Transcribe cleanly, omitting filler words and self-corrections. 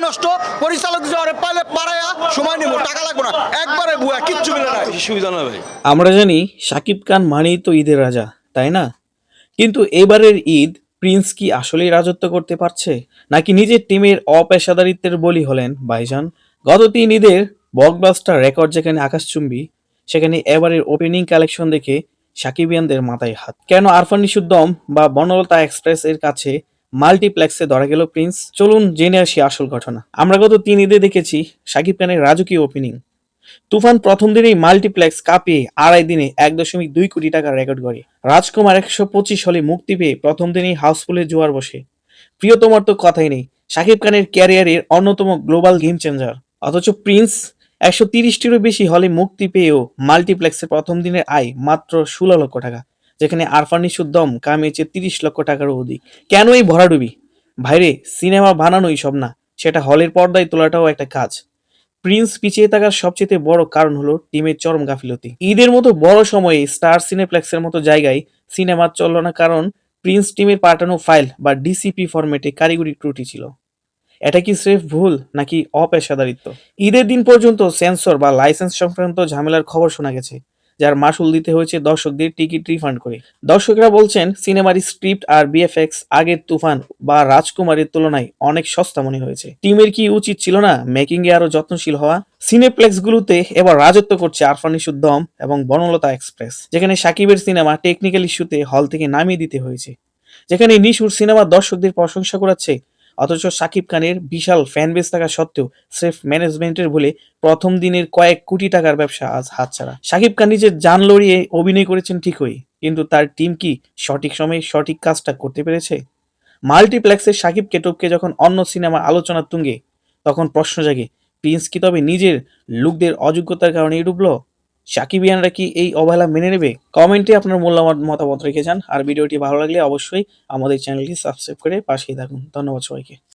নষ্ট। পরিচালক জ্বরে পাইলে পাড়ায়া সময় নেব, টাকা লাগবে না, একবারে বুয়া, কিচ্ছু মিলে না। সুবিধা না ভাই। আমরা জানি শাকিব খান মানেই তো ঈদের রাজা, তাই না? কিন্তু এবারের ঈদ প্রিন্স কি আসলেই রাজত্ব করতে পারছে, নাকি নিজের টিমের অপেশাদারিত্বের বলি হলেন ভাইজান? গত 3 ঈদের ব্লকবাস্টার রেকর্ড যেখানে আকাশচুম্বী, সেখানে এবারের ওপেনিং কালেকশন দেখে সাকিবিয়ানদের মাথায় হাত। কেন আরফান নিশোর বা বনলতা এক্সপ্রেস এর কাছে মাল্টিপ্লেক্সে ধরা গেল প্রিন্স? চলুন জেনে আসি আসল ঘটনা। আমরা গত 3 ঈদে দেখেছি সাকিব খানের রাজকীয় ওপেনিং। তুফান প্রথম দিনেই মাল্টিপ্লেক্স কাঁপিয়ে 2.5 দিনে 1.2 কোটি টাকার রেকর্ড করে। রাজকুমার 125 হলে মুক্তি পেয়ে প্রথম দিনেই হাউসফুলে জোয়ার বসে। প্রিয়তমার তো কথাই নেই, শাকিব খানের ক্যারিয়ারের অন্যতম গ্লোবাল গেম চেঞ্জার। অথচ প্রিন্স 130টিরও বেশি হলে মুক্তি পেয়েও মাল্টিপ্লেক্সে প্রথম দিনের আয় মাত্র 16 লক্ষ টাকা, যেখানে আরফান নিশোর দম কামিয়েছে 30 লক্ষ টাকারও অধিক। কেন এই ভরাডুবি? ভাইরে, সিনেমা বানানোই সব না, সেটা হলের পর্দায় তোলাটাও একটা কাজ। প্রিন্স পিছিয়ে থাকার সবচেয়ে বড় কারণ হলো টিমের চরম গাফিলতি। ঈদের মতো বড় সময়ে স্টার সিনেপ্লেক্সের মতো জায়গায় সিনেমা চলল না, কারণ প্রিন্স টিমের পাঠানো ফাইল বা ডিসিপি ফরম্যাটে কারিগরি ত্রুটি ছিল। এটা কি স্রেফ ভুল নাকি অপেশাদারিত্ব? ঈদের দিন পর্যন্ত সেন্সর বা লাইসেন্স সংক্রান্ত ঝামেলার খবর শোনা গেছে, যার মাসুল দিতে হয়েছে দর্শকদের টিকিট রিফান্ড করে। দর্শকরা বলছেন সিনেমার স্ক্রিপ্ট আর বিএফএক্স আগের তুফান বা রাজকুমারের তুলনায় অনেক সস্তা মনে হয়েছে। টিমের কি উচিত ছিল না মেকিং এ আরো যত্নশীল হওয়া? সিনেপ্লেক্স গুলোতে এবার রাজত্ব করছে আরফান নিশোর দম এবং বনলতা এক্সপ্রেস, যেখানে সাকিবের সিনেমা টেকনিক্যাল ইস্যুতে হল থেকে নামিয়ে দিতে হয়েছে, যেখানে নিশুর সিনেমা দর্শকদের প্রশংসা করাচ্ছে, অথচ শাকিব খানের বিশাল ফ্যান বেস থাকা সত্ত্বেও স্রেফ ম্যানেজমেন্টের বলে প্রথম দিনের কয়েক কোটি টাকার ব্যবসা আজ হাতছাড়া। শাকিব খান নিজের জান লড়িয়ে অভিনয় করেছেন ঠিকই, কিন্তু তার টিম কি সঠিক সময়ে সঠিক কাজটা করতে পেরেছে? মাল্টিপ্লেক্সের শাকিবকে টপকে যখন অন্য সিনেমা আলোচনার তুঙ্গে, তখন প্রশ্ন জাগে, প্রিন্স কি তবে নিজের লোকদের অযোগ্যতার কারণেই ডুবলো? সাকিবিয়ানরা কি এই অবহেলা মেনে নেবে? কমেন্টে আপনার মূল্যবান মতামত রেখে যান, আর ভিডিওটি ভালো লাগলে অবশ্যই আমাদের চ্যানেলটি সাবস্ক্রাইব করে পাশেই থাকুন। ধন্যবাদ সবাইকে।